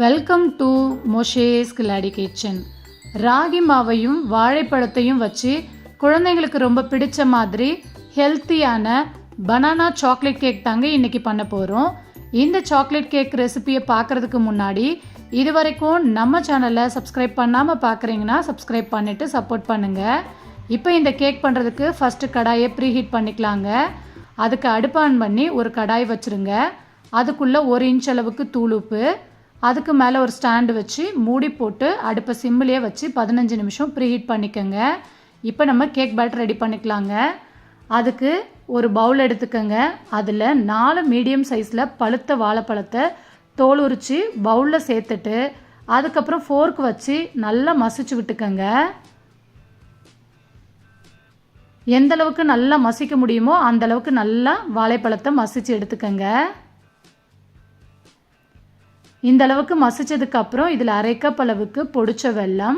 Welcome to மோஷேஸ் கில்லாடி kitchen. ராகி மாவையும் வாழைப்பழத்தையும் வச்சு குழந்தைங்களுக்கு ரொம்ப பிடிச்ச மாதிரி ஹெல்த்தியான பனானா சாக்லேட் கேக் தாங்க இன்றைக்கி பண்ண போகிறோம். இந்த சாக்லேட் கேக் ரெசிபியை பார்க்குறதுக்கு முன்னாடி இது வரைக்கும் நம்ம சேனலை சப்ஸ்கிரைப் பண்ணாமல் பார்க்குறீங்கன்னா சப்ஸ்கிரைப் பண்ணிவிட்டு சப்போர்ட் பண்ணுங்கள். இப்போ இந்த கேக் பண்ணுறதுக்கு ஃபஸ்ட்டு கடாயை ப்ரீஹீட் பண்ணிக்கலாங்க. அதுக்கு அடுப்பு ஆன் பண்ணி ஒரு கடாய் வச்சுருங்க. அதுக்குள்ளே 1 இன்ச் அளவுக்கு தூளுப்பு, அதுக்கு மேலே ஒரு ஸ்டாண்டு வச்சு மூடி போட்டு அடுப்பை சிம்மிலே வச்சு 15 நிமிஷம் ப்ரீஹீட் பண்ணிக்கோங்க. இப்போ நம்ம கேக் பேட்டர் ரெடி பண்ணிக்கலாங்க. அதுக்கு ஒரு பவுல் எடுத்துக்கோங்க. அதில் 4 மீடியம் சைஸில் பழுத்த வாழைப்பழத்தை தோல் உரித்து பவுலில் சேர்த்துட்டு அதுக்கப்புறம் ஃபோர்க் வச்சு நல்லா மசிச்சு விட்டுக்கோங்க. எந்த அளவுக்கு நல்லா மசிக்க முடியுமோ அந்த அளவுக்கு நல்லா வாழைப்பழத்தை மசிச்சு எடுத்துக்கோங்க. இந்த அளவுக்கு மசிச்சதுக்கு அப்புறம் இதில் 1/2 கப் அளவுக்கு பொடிச்ச வெல்லம்,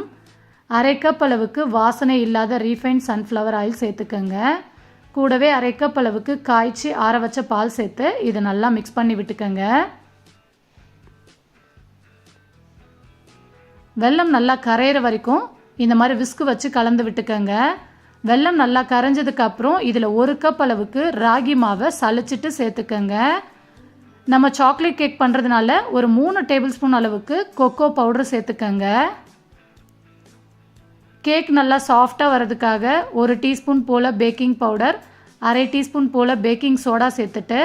1/2 கப் அளவுக்கு வாசனை இல்லாத ரீஃபைண்ட் சன்ஃப்ளவர் ஆயில் சேர்த்துக்கோங்க. கூடவே 1/2 கப் அளவுக்கு காய்ச்சி ஆற வச்ச பால் சேர்த்து இதை நல்லா மிக்ஸ் பண்ணி விட்டுக்கோங்க. வெல்லம் நல்லா கரையிற வரைக்கும் இந்த மாதிரி விஸ்கு வச்சு கலந்து விட்டுக்கோங்க. வெல்லம் நல்லா கரைஞ்சதுக்கு அப்புறம் இதில் 1 கப் அளவுக்கு ராகி மாவை சலிச்சிட்டு சேர்த்துக்கோங்க. நம்ம சாக்லேட் கேக் பண்ணுறதுனால ஒரு 3 டேபிள் ஸ்பூன் அளவுக்கு கொக்கோ பவுடர் சேர்த்துக்கோங்க. கேக் நல்லா சாஃப்டாக வர்றதுக்காக 1 டீஸ்பூன் போல் பேக்கிங் பவுடர், 1/2 டீஸ்பூன் போல் பேக்கிங் சோடா சேர்த்துட்டு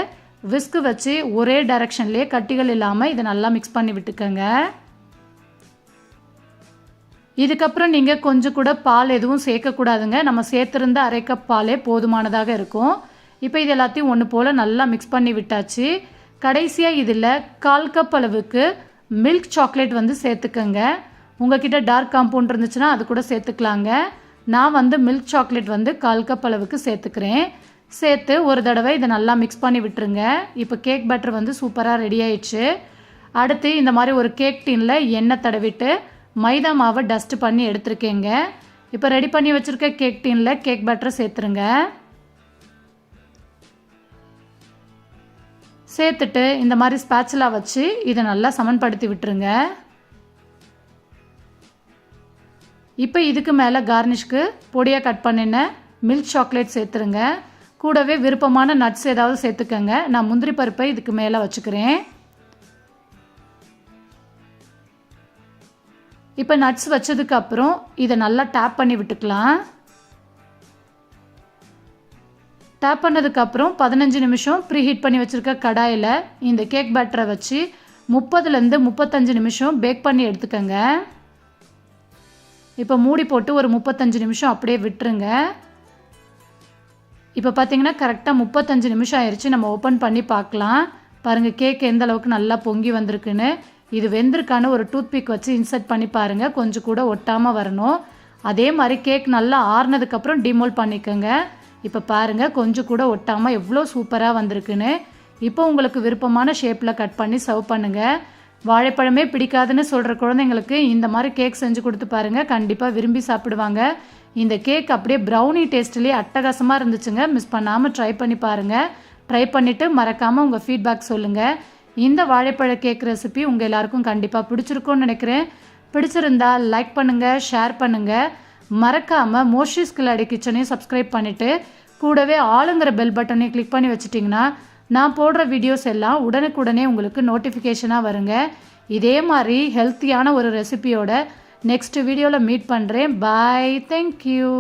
விஸ்கு வச்சு ஒரே டைரக்ஷன்லேயே கட்டிகள் இல்லாமல் இதை நல்லா மிக்ஸ் பண்ணி விட்டுக்கோங்க. இதுக்கப்புறம் நீங்கள் கொஞ்சம் கூட பால் எதுவும் சேர்க்கக்கூடாதுங்க. நம்ம சேர்த்துருந்த 1/2 கப் பாலே போதுமானதாக இருக்கும். இப்போ இது எல்லாத்தையும் ஒன்று போல் நல்லா மிக்ஸ் பண்ணி விட்டாச்சு. கடைசியாக இதில் 1/4 கப் அளவுக்கு மில்க் சாக்லேட் சேர்த்துக்கோங்க. உங்ககிட்ட டார்க் காம்பவுண்ட் இருந்துச்சுன்னா அது கூட சேர்த்துக்கலாங்க. நான் மில்க் சாக்லேட் 1/4 கப் அளவுக்கு சேர்த்துக்கிறேன். சேர்த்து ஒரு தடவை இதை நல்லா மிக்ஸ் பண்ணி விட்டுருங்க. இப்போ கேக் பேட்டர் சூப்பராக ரெடி ஆயிடுச்சு. அடுத்து இந்த மாதிரி ஒரு கேக் டின்னில் எண்ணெய் தடவிட்டு மைதா மாவை டஸ்ட் பண்ணி எடுத்துருக்கேங்க. இப்போ ரெடி பண்ணி வச்சுருக்க கேக் டின்னில் கேக் பேட்டரை சேர்த்துருங்க. சேர்த்துட்டு இந்த மாதிரி ஸ்பேச்சுலா வச்சு இதை நல்லா சமன்படுத்தி விட்டுருங்க. இப்போ இதுக்கு மேலே கார்னிஷ்க்கு பொடியாக கட் பண்ணின மில்க் சாக்லேட் சேர்த்துருங்க. கூடவே விருப்பமான நட்ஸ் ஏதாவது சேர்த்துக்கோங்க. நான் முந்திரி பருப்பை இதுக்கு மேலே வச்சுக்கிறேன். இப்போ நட்ஸ் வச்சதுக்கப்புறம் இதை நல்லா டேப் பண்ணி விட்டுக்கலாம். டேப் பண்ணதுக்கப்புறம் 15 நிமிஷம் ப்ரீஹீட் பண்ணி வச்சுருக்க கடாயில் இந்த கேக் பேட்டரை வச்சு 30லேருந்து 35 நிமிஷம் பேக் பண்ணி எடுத்துக்கோங்க. இப்போ மூடி போட்டு ஒரு 35 நிமிஷம் அப்படியே விட்டுருங்க. இப்போ பார்த்தீங்கன்னா கரெக்டாக 35 நிமிஷம் ஆயிடுச்சு. நம்ம ஓப்பன் பண்ணி பார்க்கலாம். பாருங்கள் கேக் எந்த அளவுக்கு நல்லா பொங்கி வந்திருக்குன்னு. இது வெந்திருக்கான்னு ஒரு டூத்பிக் வச்சு இன்சர்ட் பண்ணி பாருங்கள். கொஞ்சம் கூட ஒட்டாமல் வரணும். அதே மாதிரி கேக் நல்லா ஆறுனதுக்கப்புறம் டிமோல்ட் பண்ணிக்கோங்க. இப்போ பாருங்கள் கொஞ்சம் கூட ஒட்டாமல் எவ்வளோ சூப்பராக வந்திருக்குன்னு. இப்போ உங்களுக்கு விருப்பமான ஷேப்பில் கட் பண்ணி சர்வ் பண்ணுங்கள். வாழைப்பழமே பிடிக்காதுன்னு சொல்கிற குழந்தைங்களுக்கு இந்த மாதிரி கேக் செஞ்சு கொடுத்து பாருங்கள். கண்டிப்பாக விரும்பி சாப்பிடுவாங்க. இந்த கேக் அப்படியே ப்ரௌனி டேஸ்ட்லேயே அட்டகாசமாக இருந்துச்சுங்க. மிஸ் பண்ணாமல் ட்ரை பண்ணி பாருங்கள். ட்ரை பண்ணிவிட்டு மறக்காமல் உங்கள் ஃபீட்பேக் சொல்லுங்கள். இந்த வாழைப்பழ கேக் ரெசிபி உங்கள் எல்லாருக்கும் கண்டிப்பாக பிடிச்சிருக்கும்னு நினைக்கிறேன். பிடிச்சிருந்தா லைக் பண்ணுங்கள், ஷேர் பண்ணுங்கள். மறக்காமல் மோஷேஸ் கில்லாடி கிச்சனையும் சப்ஸ்கிரைப் பண்ணிவிட்டு கூடவே ஆளுங்கிற பெல் பட்டனையும் கிளிக் பண்ணி வச்சிட்டிங்கன்னா நான் போடுற வீடியோஸ் எல்லாம் உடனுக்குடனே உங்களுக்கு நோட்டிஃபிகேஷனாக வருங்க. இதே மாதிரி ஹெல்த்தியான ஒரு ரெசிபியோட நெக்ஸ்ட் வீடியோவில் மீட் பண்ணுறேன். பாய், தேங்க்யூ.